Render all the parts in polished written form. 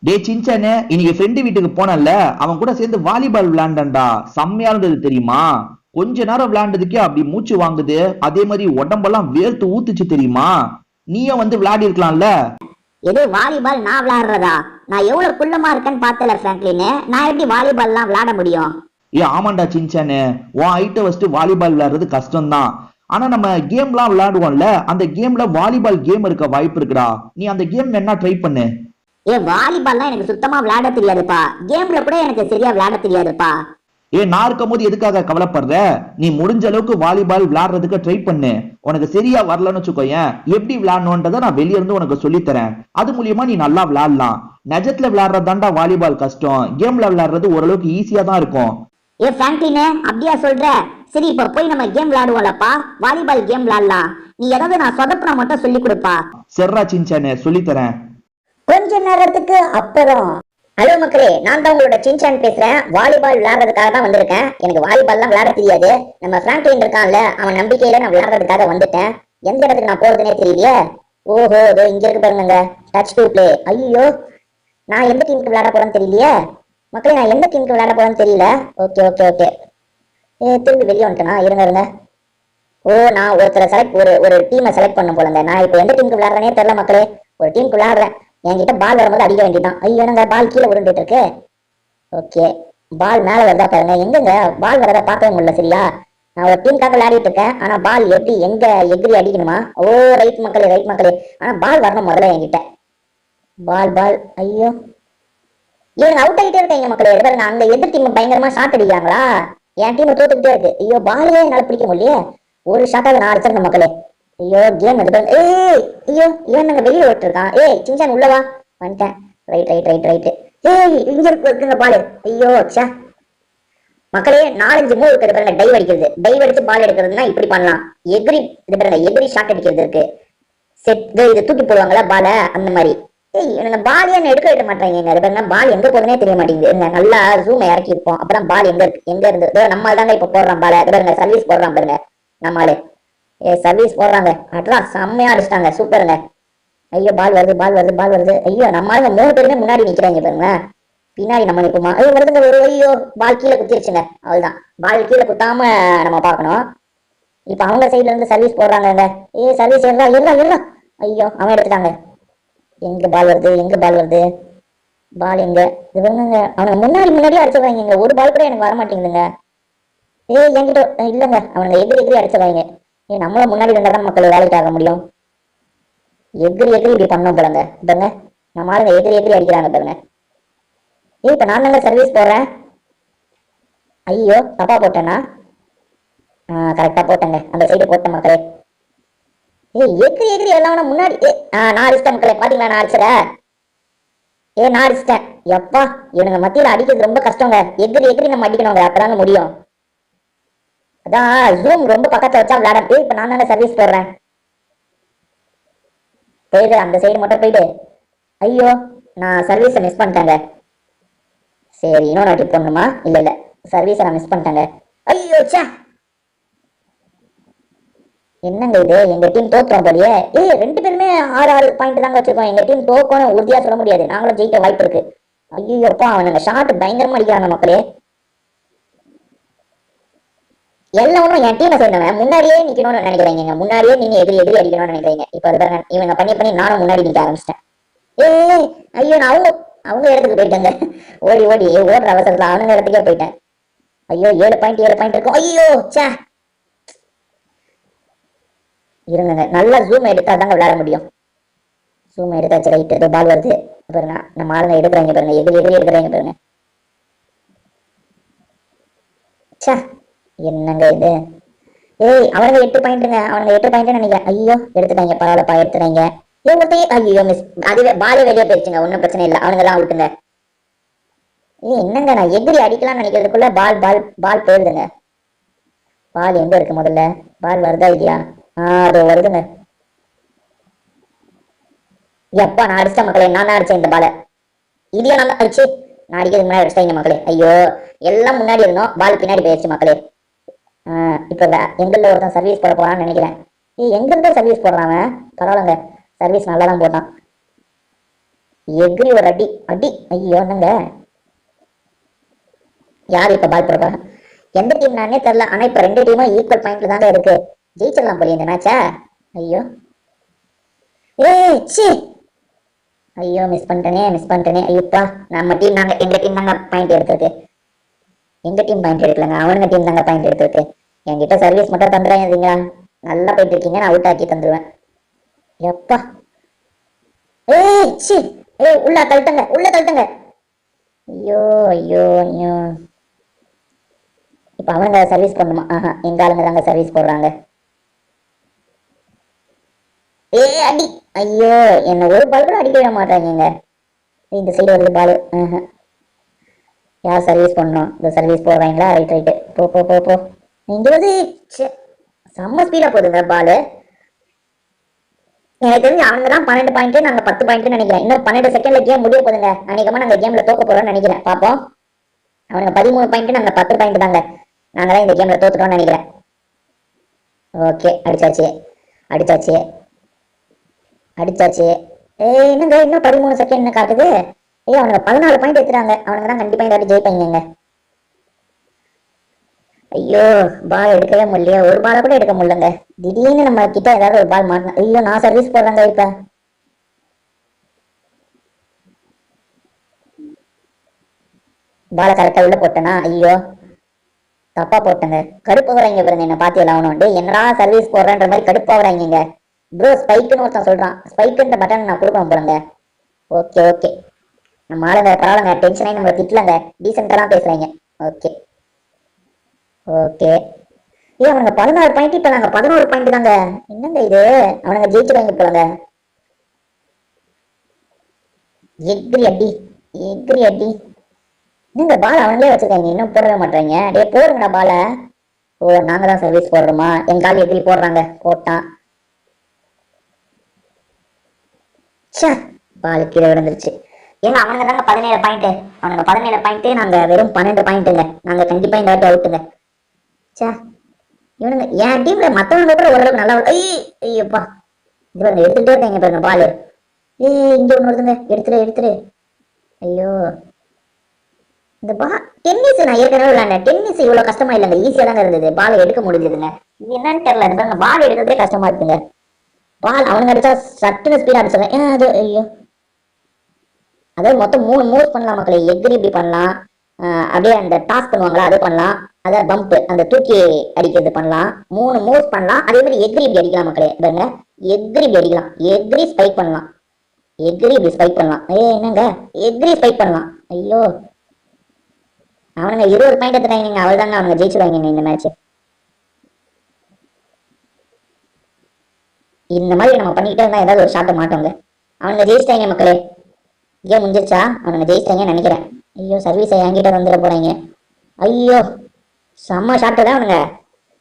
டே சின்சானு, இன்னைக்கு ஃப்ரெண்டு வீட்டுக்கு போனல, அவன் கூட சேர்ந்து வாலிபால் விளையாண்டா. செம்மையா இருந்தது தெரியுமா? கொஞ்ச நேரம் விளையாண்டதுக்கே அப்படி மூச்சு வாங்குது. அதே மாதிரி உடம்பெல்லாம் வேர்த்து ஊத்துச்சு தெரியுமா? நீயும் வந்து விளையாடி இருக்கலாம்ல. எது வாலிபால் நான் விளையாடுறதா? நான் எவ்வளவு குள்ளமா இருக்கேன்னு பார்த்தல பிராங்க்லின். நான் எப்படி வாலிபால்லாம் விளையாட முடியும்? ஆமாண்டா சின்சானு, உன் ஹைட்டை வச்சுட்டு வாலிபால் விளையாடுறது கஷ்டம்தான். ஆனா நம்ம கேம்லாம் விளையாடுவோம்ல, அந்த கேம்ல வாலிபால் கேம் இருக்க வாய்ப்பு இருக்குடா. நீ அந்த கேம் வேணா ட்ரை பண்ணு. வாலிபால்லாம் எனக்கு சுத்தமா விளையாட தெரியாதுப்பா. கேம்ல கூட எனக்கு சரியா விளையாட தெரியாதுப்பா. நான் இருக்கும் போது எதுக்காக கவலைப்படுற? நீ முடிஞ்ச அளவுக்கு வாலிபால் விளையாடுறதுக்கு ட்ரை பண்ணு. உனக்கு சரியா வரலன்னு வச்சுக்கோயேன், எப்படி விளையாடணுன்றதை நான் வெளிய இருந்து உனக்கு சொல்லித்தரேன். அது மூலியமா நீ நல்லா விளையாடலாம். நெஜத்துல விளையாடுறதாண்டா வாலிபால் கஷ்டம். கேம்ல விளையாடுறது ஓரளவுக்கு ஈஸியா தான் இருக்கும். பிராங்க்லின், அப்படியா சொல்ற? சரி, இப்ப போய் நம்ம கேம் விளையாடுவோம்லப்பா. வாலிபால் கேம் விளையாடலாம். நீ ஏதாவது நான் சொதப்புனா மட்டும் சொல்லி கொடுப்பா. சரிடா சின்சானு, சொல்லித்தரேன். கொஞ்ச நேரத்துக்கு அப்புறம். ஹலோ மக்களே, நான் தான் உங்களோட சின்சான் பேசுறேன். வாலிபால் விளையாடுறதுக்காக தான் வந்திருக்கேன். எனக்கு வாலிபால்லாம் விளையாட தெரியாது. நம்ம பிராங்க்லின் இருக்கான்ல, அவன் நம்பிக்கையில நான் விளையாடுறதுக்காக வந்துட்டேன். எந்த இடத்துக்கு நான் போறதுனே தெரியலையே. ஓஹோ, இதோ இங்க இருக்கு பாருங்க, டச் டு பிளே. ஐயோ, நான் எந்த டீமுக்கு விளையாட போறேன்னு தெரியலையே. மக்களே, நான் எந்த டீமுக்கு விளையாட போறேன்னு தெரியல. Okay okay okay. திரும்பி வெளியே வந்துட்டேனா? இருங்க இருங்க. ஓ, நான் ஒருத்தரை ஒரு டீமை செலக்ட் பண்ண போலங்க. நான் இப்போ எந்த டீமுக்கு விளையாடுறேனே தெரியல மக்களே. ஒரு டீமுக்கு விளையாடுறேன். என்கிட்ட பால் வரும்போது அடிக்க வேண்டியதான். ஐயோ, என்னங்க பால் கீழே உருண்டுட்டு இருக்கு. ஓகே, பால் மேல வருதா பாருங்க. எங்கங்க பால் வரதா பார்க்கவே முடியல. சரியா, நான் ஒரு டீமுக்காக விளையாடிட்டு இருக்கேன். ஆனா பால் எப்படி எங்க எகிரி அடிக்கணுமா? ஓ, ரைட் மக்களே, ரைட் மக்களே. ஆனா பால் வரணும் முதல்ல என்கிட்ட. பால் பால். ஐயோ, இவங்க அவுட் ஆகிட்டே இருக்காங்க மக்களே. பாருங்க, அங்க எதிர் டீம் பயங்கரமா ஷாட் அடிக்கிறாங்களா? என் டீம் தோத்துக்கிட்டே இருக்கு. ஐயோ, பாலே என்னால பிடிக்க முடியலையே. ஒரு ஷாட்டாக நான் அடிச்சிருந்தேன் மக்களே. ஐயோ, கேம் எடுத்து. ஐயோ, இவன் நாங்க வெளியே ஓட்டிருக்கான். சின்சான் உள்ளவா? வந்துட்டேன். Right right right right. இங்க இருக்குங்க பால். ஐயோ சா மக்களே, 4-5 மூவ் இருக்குது பாருங்க. டைவ் அடிக்கிறது, டைவ் அடிச்சு பால் எடுக்கிறதுனா இப்படி பண்ணலாம். எகிரி, இது பாருங்க, எகிரி ஷாட் அடிக்கிறது இருக்கு. செட், இது தூக்கி போடுவாங்களா பால, அந்த மாதிரி. எனக்கு பால் ஏன் எடுக்க விட மாட்டாங்க. அது பாருங்க, பால் எங்க போதுனே தெரிய மாட்டேங்குது. நல்லா ஜூம் இறக்கி இருப்போம், அப்பதான் பால் எங்க இருக்கு, எங்க இருந்து. நம்ம தாங்க இப்ப போடுறான் பால. அது பாருங்க, சர்வீஸ் போடுறான் பாருங்க நம்மளே. சர்வீஸ் போடுறாங்க. அட்ரா செம்மையா அடிச்சிட்டாங்க. சூப்பருங்க. ஐயோ, பால் வருது பால் வருது பால் வருது. ஐயோ, நம்ம 3 பேருமே முன்னாடி நிக்கிறாங்க பாருங்க. பின்னாடி நம்ம நிற்போமா? ஐயோ வருதுங்க. ஐயோ, பால் கீழே குத்திருச்சுங்க. அவ்வளவுதான், பால் கீழே குத்தாம நம்ம பார்க்கணும். இப்ப அவங்க சைட்ல இருந்து சர்வீஸ் போடுறாங்க. சர்வீஸ் இருந்தா எல்லாம் எல்லாம். ஐயோ, அவன் எடுத்துட்டாங்க. எங்க பால் வருது, எங்க பால் வருது, பால் எங்க? இவங்க அவனுங்க முன்னாடி முன்னாடியே அடிச்சிடுறாங்க. ஒரு பால் கூட எனக்கு வர மாட்டேங்குதுங்க. என்கிட்ட இல்லைங்க, அவனுங்க எகிரி எகிரி அடிச்சிடுறாங்க. நம்மள முன்னாடி இருந்தாதான் மக்கள் வேலைக்கு ஆக முடியும். எகிரி எகிரி இப்படி பண்ணோம் பாருங்க. பாருங்க, நம்ம ஆளுங்க எகிரி எகிரி அடிக்கிறாங்க பாருங்க. இப்ப நான் தாங்க சர்வீஸ் போடுறேன். ஐயோ, தப்பா போட்டேனா? கரெக்டா போட்டேங்க, அந்த சைடு போட்ட மக்களே. எகிரி எகிரி எல்லாம் முன்னாடி. நான் அடிச்சிட்டேன் மக்களே. பாத்தீங்களா நான் அடிச்சிடறேன். நான் அடிச்சிட்டேன். எப்பா, இவனுங்க மத்தியில அடிக்கிறது ரொம்ப கஷ்டங்க. எகிரி எகிரி நம்ம அடிக்கணுங்க, அப்பதாங்க முடியும். அதான் ஜூம் ரொம்ப பக்கத்துல வச்சா விளையாட. இப்ப நான் தானே சர்வீஸ் போடுறேன். போயிடு, அந்த சைடு மட்டும் போயிடு. ஐயோ, நான் சர்வீஸை மிஸ் பண்ணிட்டேங்க. சரி, இன்னொரு வாட்டி போடணுமா? இல்ல இல்ல, சர்வீஸை நான் மிஸ் பண்ணிட்டேங்க. ஐயோ சே, என்னங்க இது? எங்க டீம் தோத்துறோம் போலியே. 2 பேருமே 6 பாயிண்ட் தாங்க வச்சிருக்கோம். எங்க டீம் தோக்கணும் உறுதியா சொல்ல முடியாது. நாங்களும் ஜெயிக்க வாய்ப்பு இருக்கு. ஐயோ அப்பா, அவனுங்க ஷாட் பயங்கரமா அடிக்கிறாங்க மக்களே. எல்லாரும் என் டீமை சேர்ந்தவன் முன்னாடியே நிக்கணும்னு நினைக்கிறீங்க. முன்னாடியே நீங்க எதிரி எதிரி அடிக்கணும்னு நினைக்கிறீங்க. இப்ப இவங்க பண்ணி பண்ணி நானும் முன்னாடி நிக்க ஆரம்பிச்சிட்டேன். ஐயோ, நான் அவங்க இடத்துக்கு போயிட்டேங்க. ஓடி ஓடி ஓடுற அவசரத்துல அவனுங்க இடத்துக்கே போயிட்டேன். ஐயோ, 7 பாயிண்ட் இருக்கும். ஐயோ சே, இருங்க, நல்லா ஜூம் எடுத்தா தாங்க விளையாட முடியும். ஜூம் எடுத்தாச்சு. ரைட், பால் வருது பாருங்க. நம்ம ஆளுங்க எடுக்கிறாங்க பாருங்க, எதிரி எதிரி எடுக்கிறாங்க பாருங்க. சே, என்னங்க இது? அவனுங்க 8 பாயிண்ட்டுங்க. அவனுங்க 8 பாயிண்ட் நினைக்கிறேன். ஐயோ, எடுத்துட்டாங்க. பரவாயில்லப்பா, எடுத்துட்டாங்க. ஐயோ மிஸ். அதுவே பாலே வெளியே போயிடுச்சுங்க. ஒன்றும் பிரச்சனை இல்லை, அவனுங்க எல்லாம் அவுட்டுங்க. என்னங்க, நான் எதிரி அடிக்கலாம்னு நினைக்கிறதுக்குள்ள பால் பால் பால் போயிருதுங்க. பால் எங்க இருக்கு முதல்ல? பால் வருதா இல்லையா? அது வருதுங்க. எப்பா, நான் அடிச்சிட்டேன் மக்களே. நான் தான் அடிச்சேன் இந்த பாலை. இதையும் நான் தான் அடிச்சு. நான் அடிக்கிறதுக்கு முன்னாடி அடிச்சிட்டாங்க மக்களே. ஐயோ, எல்லாம் முன்னாடி இருந்தோம், பால் பின்னாடி போயிடுச்சு மக்களே. இப்ப எங்கள்ல ஒருத்தன் சர்வீஸ் போட போறான்னு நினைக்கிறேன். எங்க இருந்தா சர்வீஸ் போடுறான்? பரவாயில்லங்க, சர்வீஸ் நல்லா தான் போட்டான். எகிரி ஒரு அடி அடி. ஐயோ என்னங்க, யார் இப்ப பால் போடுறா? எந்த டீம் நானே தெரியல. ஆனா இப்ப ரெண்டு டீமும் ஈக்குவல் பாயிண்ட்ல தாங்க இருக்கு. ஜெயிச்சிடலாம் போல இந்த மேட்சா. ஐயோ ஏய் சி, ஐயோ மிஸ் பண்ணிட்டேனே ஐயோப்பா. நம்ம டீம் நாங்க, எங்க டீம் தாங்க பாயிண்ட் எடுத்திருக்கு. எங்க டீம் பாயிண்ட் எடுக்கலங்க, அவனுங்க டீம் தாங்க பாயிண்ட் எடுத்திருக்கு. என்கிட்ட சர்வீஸ் மட்டும் தந்துடுறீங்க. நல்லா போயிட்டு இருக்கீங்க, நான் அவுட் ஆக்கி தந்துடுவேன். எப்பா ஏய் சி, ஏய் உள்ள தள்ளுங்க, உள்ள தள்ளுங்க. ஐயோ ஐயோ ஐயோ. இப்ப அவனுங்க சர்வீஸ் பண்ணுமா? ஆஹா, எங்க ஆளுங்க தாங்க சர்வீஸ் போடுறாங்க. ஏ அடி. ஐயோ, என்ன ஒரு பால் கூட அடிக்க விட மாட்டாங்க. இந்த சைடு வருது பால். யார் சர்வீஸ் பண்ணணும்? இந்த சர்வீஸ் போடுறாங்களா? ரைட் ரைட்டு, போ போ போ போ. இங்க வந்து செம்ம ஸ்பீடா போகுதுங்க பால். எனக்கு தெரிஞ்சு அவங்க தான் 12 பாயிண்ட், நாங்க 10 பாயிண்ட் நினைக்கிறேன். இன்னும் 12 செகண்ட்ல கேம் முடிய போதுங்க. அநேகமா நாங்க கேம்ல தோக்க போறோம்னு நினைக்கிறேன். பாப்போம். அவனுங்க 13 பாயிண்ட், நாங்க 10 பாயிண்ட் தாங்க. நாங்க தான் இந்த கேம்ல தோத்துட்டோம்னு நினைக்கிறேன். ஓகே, அடிச்சாச்சு அடிச்சாச்சு அடிச்சாச்சு. ஏய் என்னங்க இன்னும் 13 செகண்ட் காட்டுது. ஏய் அவனுங்க 14 பாயிண்ட் எடுத்துறாங்க. அவனுங்க தான் கண்டிப்பா இந்த வாட்டி ஜெயிப்பாங்க. ஐயோ, பால் எடுக்கவே முடியல. ஒரு பால கூட எடுக்க முடியலங்க. திடீர்னு நம்ம கிட்ட ஏதாவது ஒரு பால் மாட்டணும். ஐயோ, நான் சர்வீஸ் போடுறாங்க இப்ப. பால கரெக்டா உள்ள போட்டேனா? ஐயோ தப்பா போட்டேங்க. கடுப்பாவறாங்க பாருங்க, என்ன பாத்தியெல்லாம் அவனு வந்து என்னடா சர்வீஸ் போடுறன்ற மாதிரி கடுப்பாவறாங்க. ப்ரோ ஸ்பைக்குன்னு ஒருத்தன் சொல்றான். ஸ்பைக்குன்ற பட்டன் நான் கொடுக்க போறேங்க. ஓகே ஓகே, நம்ம ஆளுங்க பரவாயில்லங்க, டென்ஷனே நம்ம திட்டலங்க, டீசெண்டா தான் பேசுறாங்க. Okay okay. ஏன் அவனுங்க 16 பாயிண்ட், இப்ப நாங்க 11 பாயிண்ட் தாங்க. என்னங்க இது, அவனுங்க ஜெயிச்சுடுவாங்க போலங்க. எக்ரி அடி, எக்ரி அடி. நீங்க பால் அவங்களே வச்சிருக்காங்க, இன்னும் போடவே மாட்டாங்க. டே போடுங்கடா பால. ஓ நாங்க தான் சர்வீஸ் போடுறோமா? எங்க கால் எதிரி போடுறாங்க, போட்டான். பால் கீழே விழுந்துருச்சு. ஏங்க அவனுங்க தாங்க 17 பாயிண்ட். அவனுங்க 17 பாயிண்ட், நாங்க வெறும் 12 பாயிண்ட்டுங்க. நாங்க கண்டிப்பா இந்த வாட்டி அவுட்டுங்க. சே, இவனுங்க என் டீம்ல மத்தவங்க கூட ஓரளவுக்கு நல்லா. ஐயோப்பா, இது பாருங்க எடுத்துட்டே இருக்காங்க பாருங்க பால். இங்க ஒண்ணு வருதுங்க, எடுத்துரு எடுத்துரு. ஐயோ, இந்த டென்னிஸ் நான் ஏற்கனவே விளையாண்டேன். டென்னிஸ் இவ்வளவு கஷ்டமா இல்லைங்க, ஈஸியா தாங்க இருந்தது. பால் எடுக்க முடிஞ்சதுங்க. இது என்னன்னு தெரியல, பாருங்க பால் எடுக்கிறதே கஷ்டமா இருக்குங்க. பால் அவனுங்க அடிச்சா சட்டுன்னு ஸ்பீடா அடிச்சாங்க. அது ஐயோ, அதாவது மொத்தம் 3 மூவ்ஸ் பண்ணலாம் மக்களே. எக்ரி இப்படி பண்ணலாம், அப்படியே அந்த டாஸ் பண்ணுவாங்களா அது பண்ணலாம், அதான் பம்ப் அந்த தூக்கி அடிக்கிறது பண்ணலாம். 3 மூவ்ஸ் பண்ணலாம். அதே மாதிரி எக்ரி இப்படி அடிக்கலாம் மக்களே. பாருங்க எக்ரி இப்படி அடிக்கலாம், எக்ரி ஸ்பைக் பண்ணலாம், எக்ரி இப்படி ஸ்பைக் பண்ணலாம். என்னங்க எக்ரி ஸ்பைக் பண்ணலாம். ஐயோ, அவனுங்க 20 பாயிண்ட் எடுத்துட்டாங்க. அவள் தாங்க அவனுங்க ஜெயிச்சுடுவாங்க இந்த மேட்ச். இந்த மாதிரி நம்ம பண்ணிக்கிட்டே இருந்தா ஏதாவது ஒரு ஷாட்டை மாட்டோங்க. அவனுங்க ஜெயிச்சிட்டாங்க மக்களே. கேம் முடிஞ்சிருச்சா? அவனுங்க ஜெயிச்சிட்டாங்கன்னு நினைக்கிறேன். ஐயோ, சர்வீஸ் என்கிட்ட வந்துட போறாங்க. ஐயோ, செம்ம ஷாட்டு தான் அவனுங்க.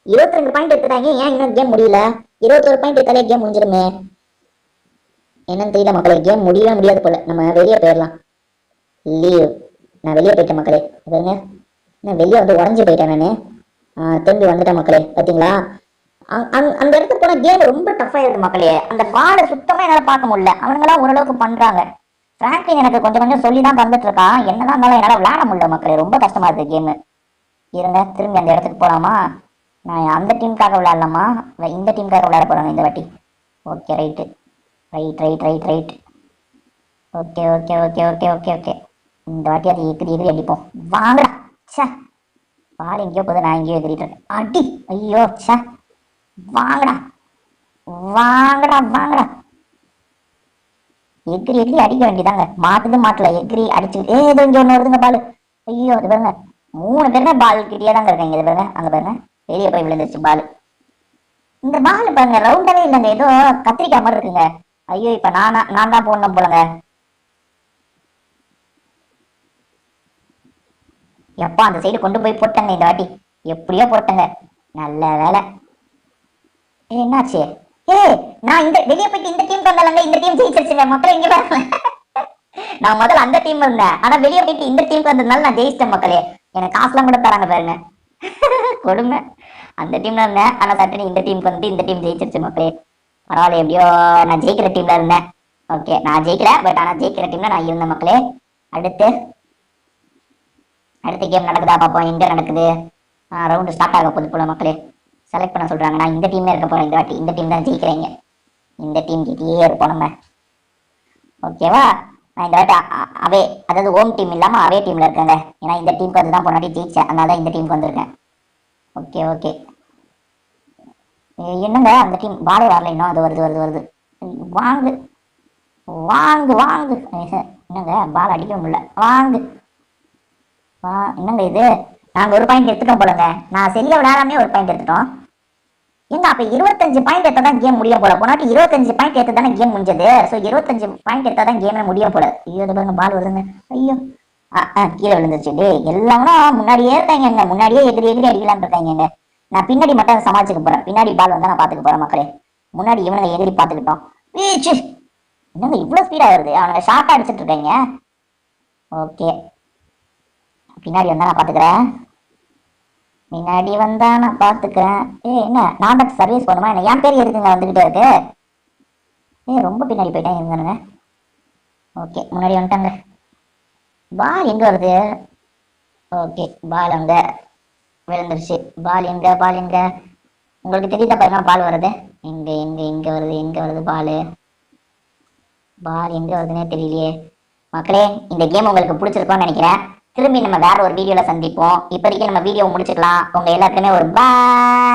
22 பாயிண்ட் எடுத்துட்டாங்க. ஏன் இன்னும் கேம் முடியல? 21 பாயிண்ட் எடுத்தாலே கேம் முடிஞ்சிருமே. என்னன்னு தெரியல மக்களே, கேம் முடியவே முடியாது போல. நம்ம வெளியே போயிடலாம். லீவ். நான் வெளியே போயிட்டேன் மக்களே. பாருங்க, நான் வெளியே வந்து உடஞ்சி போயிட்டேன் நானு. திரும்பி வந்துட்டேன் மக்களே. பாத்தீங்களா, அந்த இடத்துக்கு போன கேம் ரொம்ப டஃபா இருக்கு மக்களே. அந்த பாலை சுத்தமா என்னால பார்க்க முடியல. அவனுங்களாம் ஓரளவுக்கு பண்றாங்க. பிராங்க்லின் எனக்கு கொஞ்சம் கொஞ்சம் சொல்லி தான் தந்துட்டு இருக்கான். என்னதான் இருந்தாலும் என்னால விளையாட முடியல மக்களே. ரொம்ப கஷ்டமா இருக்கு கேம். இருங்க, திரும்பி அந்த இடத்துக்கு போலாமா? நான் அந்த டீமுக்காக விளையாடலாமா, இந்த டீமுக்காக விளையாட போறேன் இந்த வாட்டி? Okay right, right right right right. Okay okay okay okay okay okay. இந்த வாட்டி அது எகிரி எகிரி அடிப்போம். வாங்கடா. சே, பால் எங்கேயோ போகுது, நான் எங்கேயோ எகிரிட்டு இருக்கேன். அடி. ஐயோ சே, வாங்கடா வாங்கடா வாங்கடா. எகிரி எகிரி அடிக்க வேண்டியதாங்க. மாட்டல எகிரி அடிச்சு. ஏதோ இங்க ஒண்ணு வருதுங்க பால். ஐயோ, அது பாருங்க 3 பேருமே பால் கிட்டே தாங்க இருக்காங்க. இது பாருங்க, அங்க பாருங்க வெளியே போய் விழுந்துருச்சு பால். இந்த பால் பாருங்க ரவுண்டாவே இல்லைங்க, ஏதோ கத்திரிக்காய் மாதிரி இருக்குங்க. ஐயோ, இப்ப நான் தான் போடணும் போலங்க. எப்பா அந்த சைடு கொண்டு போய் போட்டங்க இந்த வாட்டி. எப்படியோ போட்டங்க, நல்ல வேலை. என்னாச்சு? நான் இந்த வெளியே போயிட்டு இந்த டீம் வந்தாலங்க, இந்த டீம் ஜெயிச்சிருச்சுங்க மக்களே. இங்க பாருங்க, நான் முதல்ல அந்த டீம் இருந்தேன். ஆனா வெளியே போயிட்டு இந்த டீமுக்கு வந்ததுனால நான் ஜெயிச்சிட்டேன் மக்களே. எனக்கு காசுலாம் கூட தராங்க பாருங்க. கொடுமை. அந்த டீம்ல இருந்தேன், ஆனா சட்டுன்னு இந்த டீமுக்கு வந்து இந்த டீம் ஜெயிச்சிருச்சு மக்களே. பரவாயில்ல, எப்படியோ நான் ஜெயிக்கிற டீம்ல இருந்தேன். ஓகே, நான் ஜெயிக்கல, பட் ஆனா ஜெயிக்கிற டீம்ல நான் இருந்த மக்களே. அடுத்து அடுத்த கேம் நடக்குதா பார்ப்போம். எங்க நடக்குது? ரவுண்டு ஸ்டார்ட் ஆக போகுது போல மக்களே. செலக்ட் பண்ண சொல்றாங்க. நான் இந்த டீம்ல இருக்க போறேன் இந்த வாட்டி. இந்த டீம் தான் ஜெயிக்கிறீங்க. இந்த டீம் கிட்டயே இருப்போம் நம்ம. ஓகேவா? நான் இந்த வாட்டி அவே, அதாவது ஹோம் டீம் இல்லாம அவே டீம்ல இருக்கேங்க. ஏன்னா இந்த டீமுக்கு வந்து தான் போனாட்டி ஜெயிச்சேன், அதனால தான் இந்த டீமுக்கு வந்திருக்கேன். Okay okay. என்னங்க அந்த டீம் பாலே வரல இன்னும். அது வருது வருது வருது. வாங்கு வாங்கு வாங்கு. என்னங்க பால் அடிக்க முடியல. வாங்கு வா. என்னங்க இது? நாங்க ஒரு பாயிண்ட் எடுத்துட்டோம் போலங்க. நான் சரியா விளையாடாமே ஒரு பாயிண்ட் எடுத்துட்டோம். எங்க அப்ப 25 பாயிண்ட் எடுத்தா தான் கேம் முடிய போல. போனாட்டி 25 பாயிண்ட் எடுத்து தானே கேம் முடிஞ்சது. ஸோ 25 பாயிண்ட் எடுத்தா தான் கேமே முடிய போல. ஐயோ பாருங்க பால் வருதுங்க. ஐயோ கீழே விழுந்துருச்சு. டே எல்லாம்னா முன்னாடியே இருக்காங்க, முன்னாடியே எகிரி எகிரி அடிக்கலான்னு இருக்காங்க. நான் பின்னாடி மட்டும் சமாளிச்சுக்க போறேன். பின்னாடி பால் வந்தா நான் பாத்துக்க போறேன் மக்களே. முன்னாடி இவனுங்க எகிரி பாத்துக்கிட்டோம். என்னங்க இவ்வளவு ஸ்பீடா வருது? அவனுங்க ஷார்ட்டா அடிச்சிட்டு இருக்காங்க. ஓகே, பின்னாடி வந்தா நான் பாத்துக்கிறேன். முன்னாடி வந்தா நான் பாத்துக்கிறேன். என்ன நான் தான் சர்வீஸ் பண்ணுமா? என்ன என் பேர் எதுக்குங்க வந்துகிட்டே இருக்கு? ரொம்ப பின்னாடி போயிட்டேன் இருந்தானுங்க. ஓகே, முன்னாடி வந்துட்டாங்க. பால் எங்க வருது? ஓகே, பால் அங்க விழுந்துருச்சு. பால் எங்க? பால் எங்க? உங்களுக்கு தெரியுதா பாருங்க பால் வருது. எங்க எங்க எங்க வருது? எங்க வருது பால்? பால் எங்க வருதுன்னே தெரியலையே மக்களே. இந்த கேம் உங்களுக்கு பிடிச்சிருக்கும்னு நினைக்கிறேன். திரும்பி நம்ம வேற ஒரு வீடியோல சந்திப்போம். இப்போதைக்கு நம்ம வீடியோ முடிச்சுக்கலாம். உங்க எல்லாத்துக்குமே ஒரு பாய்.